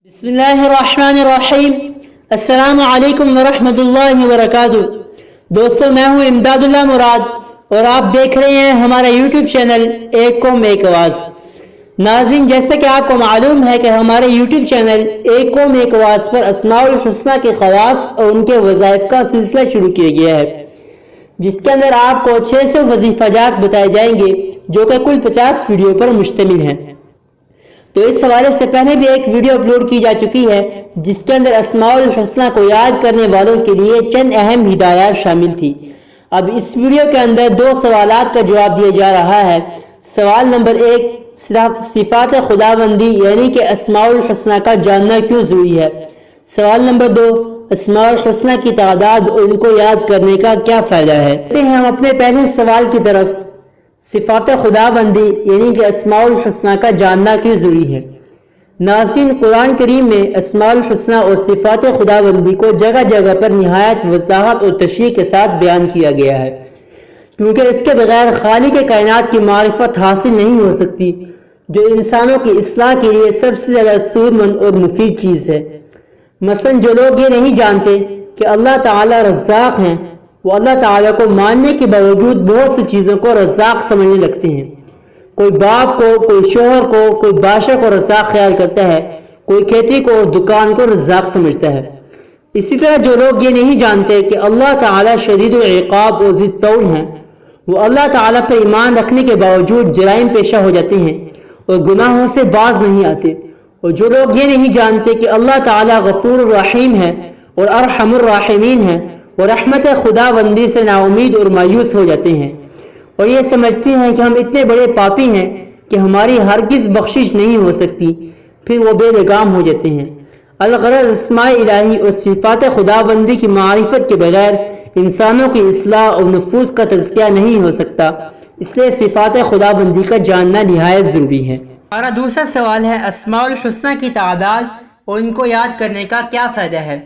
بسم اللہ الرحمن الرحیم۔ السلام علیکم ورحمۃ اللہ وبرکاتہ۔ دوستو، میں ہوں امداد اللہ مراد اور آپ دیکھ رہے ہیں ہمارا یوٹیوب چینل ایک قوم ایک آواز۔ ناظرین، جیسا کہ آپ کو معلوم ہے کہ ہمارے یوٹیوب چینل ایک قوم ایک آواز پر اسماء الحسنہ کے خواص اور ان کے وظائف کا سلسلہ شروع کیا گیا ہے، جس کے اندر آپ کو 600 وظیفہ جات بتائے جائیں گے، جو کہ کل 50 ویڈیو پر مشتمل ہیں۔ تو اس حوالے سے پہلے بھی ایک ویڈیو اپلوڈ کی جا چکی ہے، جس کے اندر اسماء الحسنہ کو یاد کرنے والوں کے لیے چند اہم ہدایات شامل تھی۔ اب اس ویڈیو کے اندر 2 سوالات کا جواب دیا جا رہا ہے۔ سوال نمبر 1، صفات خداوندی یعنی کہ اسماء الحسنہ کا جاننا کیوں ضروری ہے؟ سوال نمبر 2، اسماء الحسنہ کی تعداد اور ان کو یاد کرنے کا کیا فائدہ ہے؟ ہم اپنے پہلے سوال کی طرف۔ صفات خداوندی یعنی کہ اسماء الحسنہ کا جاننا کیوں ضروری ہے؟ ناظرین، قرآن کریم میں اسماء الحسنہ اور صفات خداوندی کو جگہ جگہ پر نہایت وضاحت اور تشریح کے ساتھ بیان کیا گیا ہے، کیونکہ اس کے بغیر خالق کائنات کی معرفت حاصل نہیں ہو سکتی، جو انسانوں کی اصلاح کے لیے سب سے زیادہ سودمند اور مفید چیز ہے۔ مثلا جو لوگ یہ نہیں جانتے کہ اللہ تعالی رزاق ہیں، وہ اللہ تعالیٰ کو ماننے کے باوجود بہت سی چیزوں کو رزاق سمجھنے لگتے ہیں۔ کوئی باپ کو، کوئی شوہر کو، کوئی بادشاہ کو رزاق خیال کرتا ہے، کوئی کھیتی کو، دکان کو رزاق سمجھتا ہے۔ اسی طرح جو لوگ یہ نہیں جانتے کہ اللہ تعالیٰ شدید العقاب اور ذی الطول ہیں، وہ اللہ تعالیٰ پر ایمان رکھنے کے باوجود جرائم پیشہ ہو جاتے ہیں اور گناہوں سے باز نہیں آتے۔ اور جو لوگ یہ نہیں جانتے کہ اللہ تعالیٰ غفور الرحیم ہے اور ارحم الراحمین ہے، اور رحمت خداوندی سے نا امید اور مایوس ہو جاتے ہیں، اور یہ سمجھتے ہیں کہ ہم اتنے بڑے پاپی ہیں کہ ہماری ہرگز بخشش نہیں ہو سکتی، پھر وہ بے لگام ہو جاتے ہیں۔ الغرض اسماء الہی اور صفات خداوندی کی معرفت کے بغیر انسانوں کی اصلاح اور نفوس کا تزکیہ نہیں ہو سکتا، اس لیے صفات خداوندی کا جاننا نہایت ضروری ہے۔ ہمارا دوسرا سوال ہے، اسماء الحسنہ کی تعداد اور ان کو یاد کرنے کا کیا فائدہ ہے؟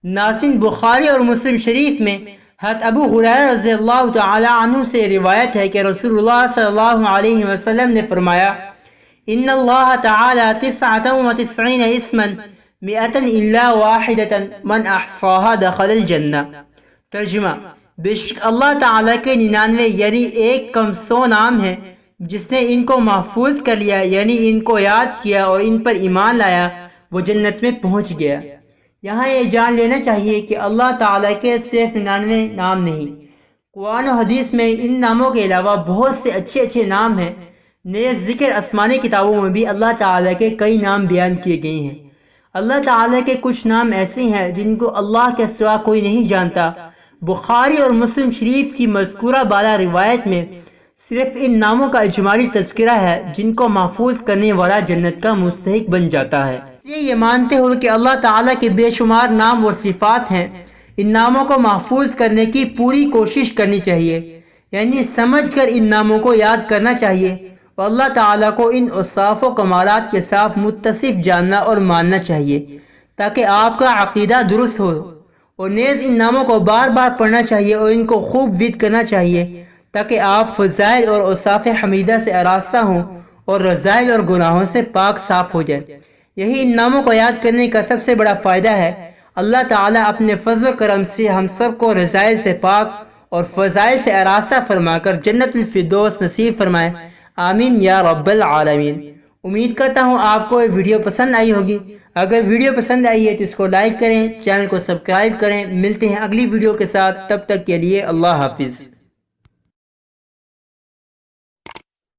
ناظرین، بخاری اور مسلم شریف میں حضرت ابو ہریرہ رضی اللہ تعالی عنہ سے روایت ہے کہ رسول اللہ صلی اللہ علیہ وسلم نے فرمایا، ان اللہ تعالی 99 اسما 100 الا واحدة من احصاها دخل الجنہ۔ ترجمہ: بے شک اللہ تعالیٰ کے 99 یعنی 1 کم 100 نام ہیں، جس نے ان کو محفوظ کر لیا یعنی ان کو یاد کیا اور ان پر ایمان لایا، وہ جنت میں پہنچ گیا۔ یہاں یہ جان لینا چاہیے کہ اللہ تعالیٰ کے صرف 99 نام نہیں، قرآن و حدیث میں ان ناموں کے علاوہ بہت سے اچھے نام ہیں۔ نیز ذکر آسمانی کتابوں میں بھی اللہ تعالیٰ کے کئی نام بیان کیے گئے ہیں۔ اللہ تعالیٰ کے کچھ نام ایسے ہیں جن کو اللہ کے سوا کوئی نہیں جانتا۔ بخاری اور مسلم شریف کی مذکورہ بالا روایت میں صرف ان ناموں کا اجمالی تذکرہ ہے، جن کو محفوظ کرنے والا جنت کا مستحق بن جاتا ہے۔ یہ مانتے ہوئے کہ اللہ تعالیٰ کے بے شمار نام اور صفات ہیں، ان ناموں کو محفوظ کرنے کی پوری کوشش کرنی چاہیے، یعنی سمجھ کر ان ناموں کو یاد کرنا چاہیے، اور اللہ تعالیٰ کو ان اوصاف و کمالات کے ساتھ متصف جاننا اور ماننا چاہیے، تاکہ آپ کا عقیدہ درست ہو۔ اور نیز ان ناموں کو بار بار پڑھنا چاہیے اور ان کو خوب ورد کرنا چاہیے، تاکہ آپ فضائل اور اوصاف حمیدہ سے آراستہ ہوں اور رذائل اور گناہوں سے پاک صاف ہو جائیں۔ یہی ان ناموں کو یاد کرنے کا سب سے بڑا فائدہ ہے۔ اللہ تعالیٰ اپنے فضل و کرم سے ہم سب کو رذائل سے پاک اور فضائل سے آراستہ فرما کر جنت الفردوس نصیب فرمائے، آمین یا رب العالمین۔ امید کرتا ہوں آپ کو یہ ویڈیو پسند آئی ہوگی۔ اگر ویڈیو پسند آئی ہے تو اس کو لائک کریں، چینل کو سبسکرائب کریں۔ ملتے ہیں اگلی ویڈیو کے ساتھ، تب تک کے لیے اللہ حافظ۔